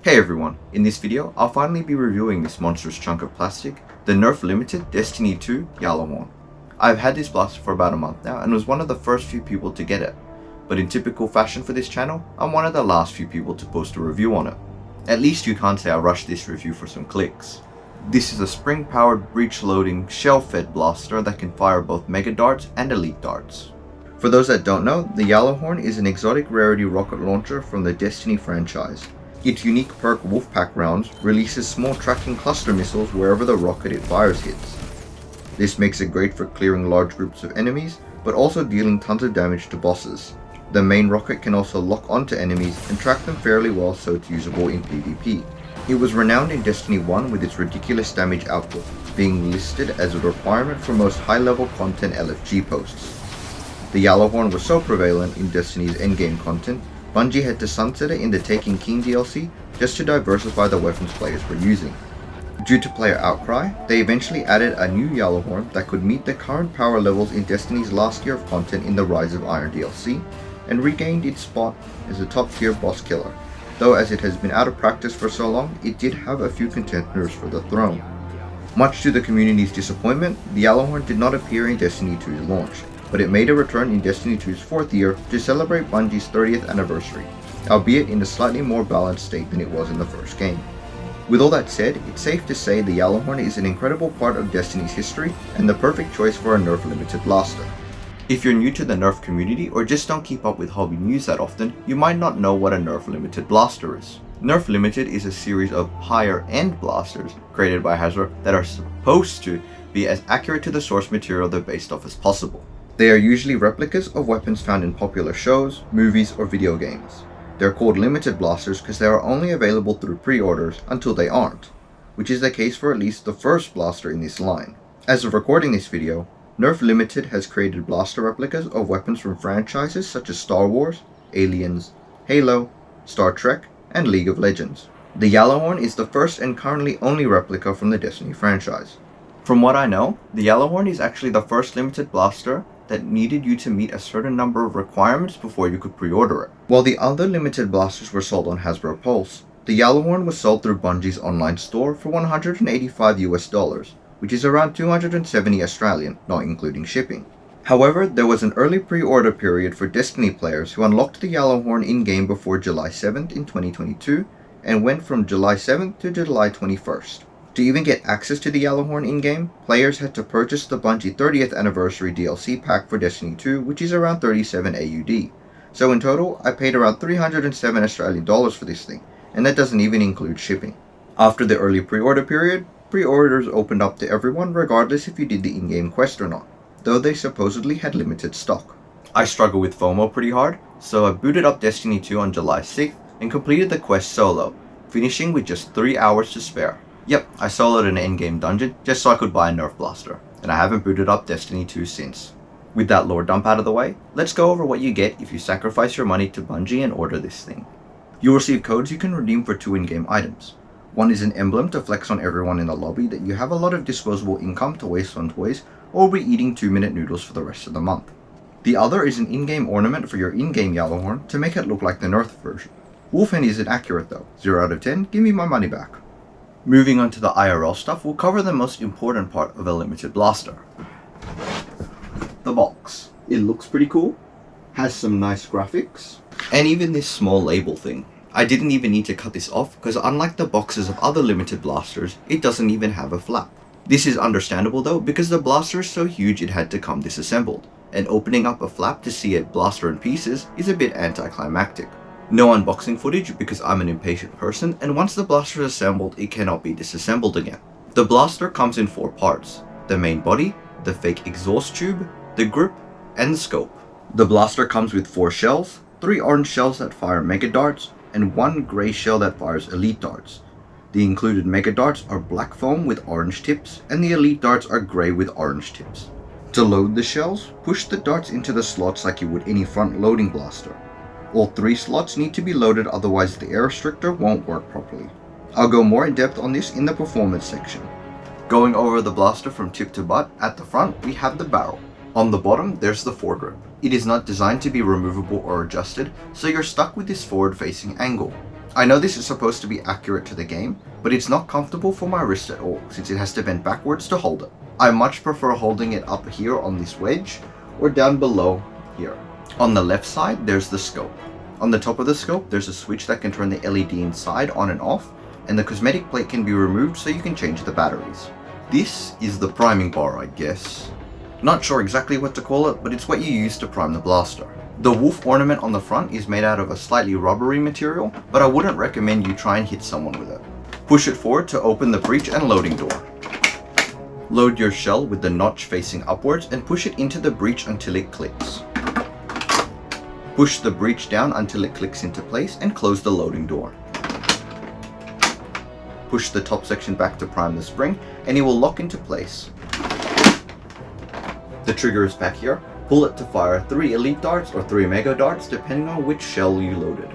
Hey everyone, in this video I'll finally be reviewing this monstrous chunk of plastic, the Nerf LMTD Destiny 2 Gjallarhorn. I've had this blaster for about a month now and was one of the first few people to get it, but in typical fashion for this channel, I'm one of the last few people to post a review on it. At least you can't say I rushed this review for some clicks. This is a spring-powered, breech-loading, shell-fed blaster that can fire both mega darts and elite darts. For those that don't know, the Gjallarhorn is an exotic rarity rocket launcher from the Destiny franchise. Its unique perk Wolfpack rounds releases small tracking cluster missiles wherever the rocket it fires hits. This makes it great for clearing large groups of enemies, but also dealing tons of damage to bosses. The main rocket can also lock onto enemies and track them fairly well, so it's usable in PvP. It was renowned in Destiny 1 with its ridiculous damage output, being listed as a requirement for most high-level content LFG posts. The Gjallarhorn was so prevalent in Destiny's endgame content, Bungie had to sunset it in the Taking King DLC just to diversify the weapons players were using. Due to player outcry, they eventually added a new Gjallarhorn that could meet the current power levels in Destiny's last year of content in the Rise of Iron DLC, and regained its spot as a top tier boss killer, though as it has been out of practice for so long, it did have a few contenders for the throne. Much to the community's disappointment, the Gjallarhorn did not appear in Destiny 2's launch, but it made a return in Destiny 2's 4th year to celebrate Bungie's 30th anniversary, albeit in a slightly more balanced state than it was in the first game. With all that said, it's safe to say the Gjallarhorn is an incredible part of Destiny's history and the perfect choice for a Nerf LMTD blaster. If you're new to the Nerf community or just don't keep up with hobby news that often, you might not know what a Nerf LMTD blaster is. Nerf LMTD is a series of higher-end blasters created by Hasbro that are supposed to be as accurate to the source material they're based off as possible. They are usually replicas of weapons found in popular shows, movies, or video games. They're called limited blasters because they are only available through pre-orders until they aren't, which is the case for at least the first blaster in this line. As of recording this video, Nerf LMTD has created blaster replicas of weapons from franchises such as Star Wars, Aliens, Halo, Star Trek, and League of Legends. The Gjallarhorn is the first and currently only replica from the Destiny franchise. From what I know, the Gjallarhorn is actually the first limited blaster that needed you to meet a certain number of requirements before you could pre-order it. While the other limited blasters were sold on Hasbro Pulse, the Gjallarhorn was sold through Bungie's online store for $185 US, which is around 270 Australian, not including shipping. However, there was an early pre-order period for Destiny players who unlocked the Gjallarhorn in-game before July 7th in 2022 and went from July 7th to July 21st. To even get access to the Gjallarhorn in-game, players had to purchase the Bungie 30th Anniversary DLC pack for Destiny 2, which is around 37 AUD. So in total, I paid around 307 Australian dollars for this thing, and that doesn't even include shipping. After the early pre-order period, pre-orders opened up to everyone regardless if you did the in-game quest or not, though they supposedly had limited stock. I struggle with FOMO pretty hard, so I booted up Destiny 2 on July 6th and completed the quest solo, finishing with just 3 hours to spare. Yep, I soloed an endgame dungeon just so I could buy a Nerf blaster, and I haven't booted up Destiny 2 since. With that lore dump out of the way, let's go over what you get if you sacrifice your money to Bungie and order this thing. You'll receive codes you can redeem for 2 in-game items. One is an emblem to flex on everyone in the lobby that you have a lot of disposable income to waste on toys or will be eating 2-minute noodles for the rest of the month. The other is an in-game ornament for your in-game Gjallarhorn to make it look like the Nerf version. Wolfhand isn't accurate though, 0 out of 10, give me my money back. Moving on to the IRL stuff, we'll cover the most important part of a limited blaster. The box. It looks pretty cool, has some nice graphics, and even this small label thing. I didn't even need to cut this off because unlike the boxes of other limited blasters, it doesn't even have a flap. This is understandable though because the blaster is so huge it had to come disassembled, and opening up a flap to see a blaster in pieces is a bit anticlimactic. No unboxing footage because I'm an impatient person, and once the blaster is assembled, it cannot be disassembled again. The blaster comes in 4 parts: the main body, the fake exhaust tube, the grip, and the scope. The blaster comes with 4 shells, 3 orange shells that fire mega darts, and 1 grey shell that fires elite darts. The included mega darts are black foam with orange tips, and the elite darts are grey with orange tips. To load the shells, push the darts into the slots like you would any front loading blaster. All 3 slots need to be loaded, otherwise the air restrictor won't work properly. I'll go more in depth on this in the performance section. Going over the blaster from tip to butt, at the front we have the barrel. On the bottom there's the foregrip. It is not designed to be removable or adjusted, so you're stuck with this forward facing angle. I know this is supposed to be accurate to the game, but it's not comfortable for my wrist at all since it has to bend backwards to hold it. I much prefer holding it up here on this wedge or down below here. On the left side, there's the scope. On the top of the scope, there's a switch that can turn the LED inside on and off, and the cosmetic plate can be removed so you can change the batteries. This is the priming bar, I guess. Not sure exactly what to call it, but it's what you use to prime the blaster. The wolf ornament on the front is made out of a slightly rubbery material, but I wouldn't recommend you try and hit someone with it. Push it forward to open the breech and loading door. Load your shell with the notch facing upwards and push it into the breech until it clicks. Push the breech down until it clicks into place and close the loading door. Push the top section back to prime the spring and it will lock into place. The trigger is back here. Pull it to fire 3 elite darts or 3 mega darts depending on which shell you loaded.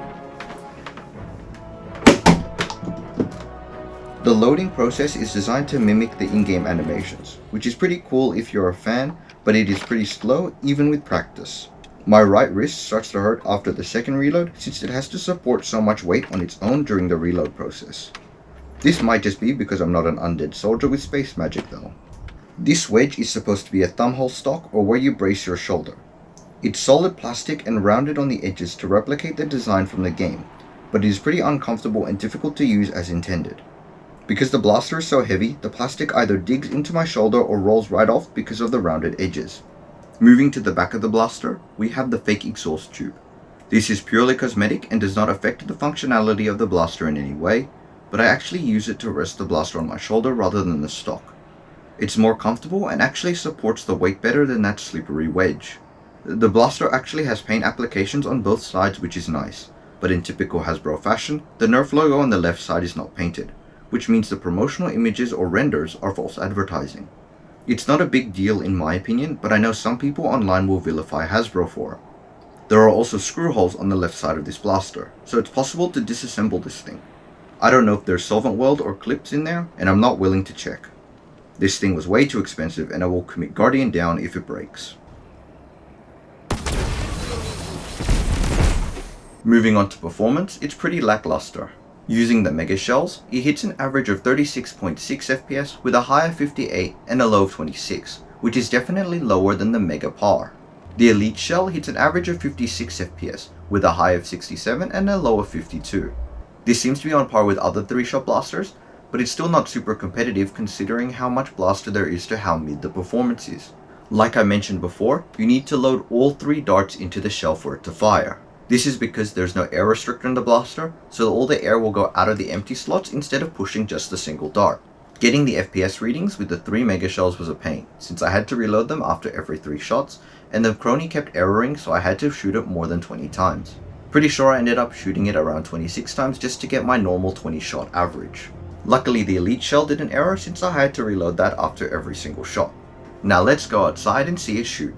The loading process is designed to mimic the in-game animations, which is pretty cool if you're a fan, but it is pretty slow even with practice. My right wrist starts to hurt after the second reload since it has to support so much weight on its own during the reload process. This might just be because I'm not an undead soldier with space magic though. This wedge is supposed to be a thumbhole stock or where you brace your shoulder. It's solid plastic and rounded on the edges to replicate the design from the game, but it is pretty uncomfortable and difficult to use as intended. Because the blaster is so heavy, the plastic either digs into my shoulder or rolls right off because of the rounded edges. Moving to the back of the blaster, we have the fake exhaust tube. This is purely cosmetic and does not affect the functionality of the blaster in any way, but I actually use it to rest the blaster on my shoulder rather than the stock. It's more comfortable and actually supports the weight better than that slippery wedge. The blaster actually has paint applications on both sides, which is nice, but in typical Hasbro fashion, the Nerf logo on the left side is not painted, which means the promotional images or renders are false advertising. It's not a big deal in my opinion, but I know some people online will vilify Hasbro for it. There are also screw holes on the left side of this blaster, so it's possible to disassemble this thing. I don't know if there's solvent weld or clips in there, and I'm not willing to check. This thing was way too expensive and I will commit Guardian down if it breaks. Moving on to performance, it's pretty lackluster. Using the mega shells, it hits an average of 36.6 FPS with a high of 58 and a low of 26, which is definitely lower than the mega par. The elite shell hits an average of 56 FPS with a high of 67 and a low of 52. This seems to be on par with other 3-shot blasters, but it's still not super competitive considering how much blaster there is to how mid the performance is. Like I mentioned before, you need to load all 3 darts into the shell for it to fire. This is because there's no air restrictor in the blaster, so all the air will go out of the empty slots instead of pushing just a single dart. Getting the FPS readings with the 3 mega shells was a pain, since I had to reload them after every 3 shots, and the crony kept erroring so I had to shoot it more than 20 times. Pretty sure I ended up shooting it around 26 times just to get my normal 20 shot average. Luckily the elite shell didn't error since I had to reload that after every single shot. Now let's go outside and see it shoot.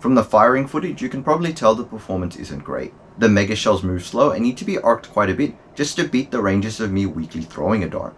From the firing footage, you can probably tell the performance isn't great. The mega shells move slow and need to be arced quite a bit just to beat the ranges of me weakly throwing a dart.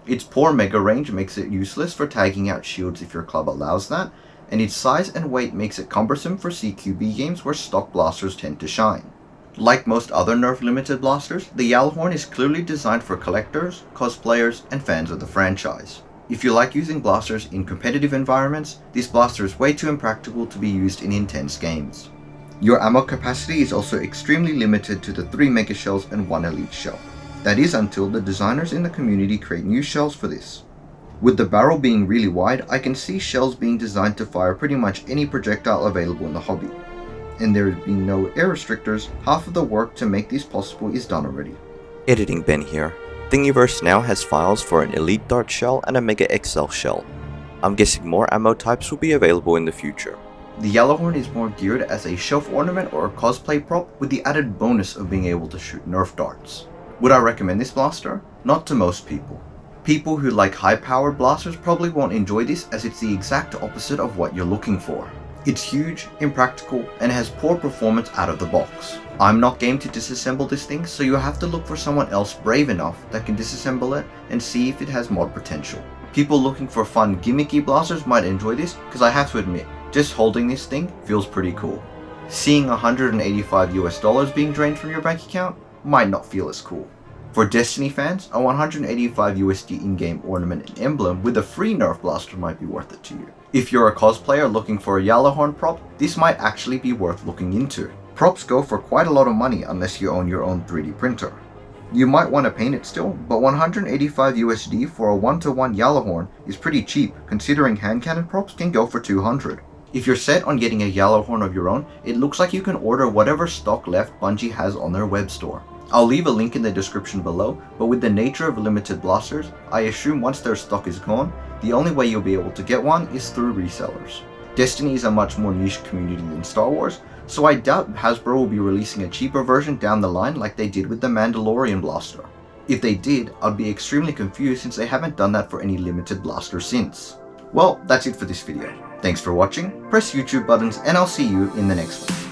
Its poor mega range makes it useless for tagging out shields if your club allows that, and its size and weight makes it cumbersome for CQB games where stock blasters tend to shine. Like most other Nerf limited blasters, the Gjallarhorn is clearly designed for collectors, cosplayers, and fans of the franchise. If you like using blasters in competitive environments, this blaster is way too impractical to be used in intense games. Your ammo capacity is also extremely limited to the 3 mega shells and 1 elite shell. That is until the designers in the community create new shells for this. With the barrel being really wide, I can see shells being designed to fire pretty much any projectile available in the hobby. And there being no air restrictors, half of the work to make this possible is done already. Editing Ben here. Thingiverse now has files for an Elite Dart shell and a Mega XL shell. I'm guessing more ammo types will be available in the future. The Gjallarhorn is more geared as a shelf ornament or a cosplay prop with the added bonus of being able to shoot Nerf darts. Would I recommend this blaster? Not to most people. People who like high-powered blasters probably won't enjoy this as it's the exact opposite of what you're looking for. It's huge, impractical, and has poor performance out of the box. I'm not game to disassemble this thing, so you'll have to look for someone else brave enough that can disassemble it and see if it has mod potential. People looking for fun gimmicky blasters might enjoy this, because I have to admit, just holding this thing feels pretty cool. Seeing $185 being drained from your bank account might not feel as cool. For Destiny fans, a $185 in-game ornament and emblem with a free Nerf blaster might be worth it to you. If you're a cosplayer looking for a Gjallarhorn prop, this might actually be worth looking into. Props go for quite a lot of money unless you own your own 3D printer. You might want to paint it still, but $185 for a 1-to-1 Gjallarhorn is pretty cheap considering hand cannon props can go for $200. If you're set on getting a Gjallarhorn of your own, it looks like you can order whatever stock left Bungie has on their web store. I'll leave a link in the description below, but with the nature of limited blasters, I assume once their stock is gone, the only way you'll be able to get one is through resellers. Destiny is a much more niche community than Star Wars, so I doubt Hasbro will be releasing a cheaper version down the line like they did with the Mandalorian blaster. If they did, I'd be extremely confused since they haven't done that for any limited blaster since. Well, that's it for this video. Thanks for watching, press YouTube buttons, and I'll see you in the next one.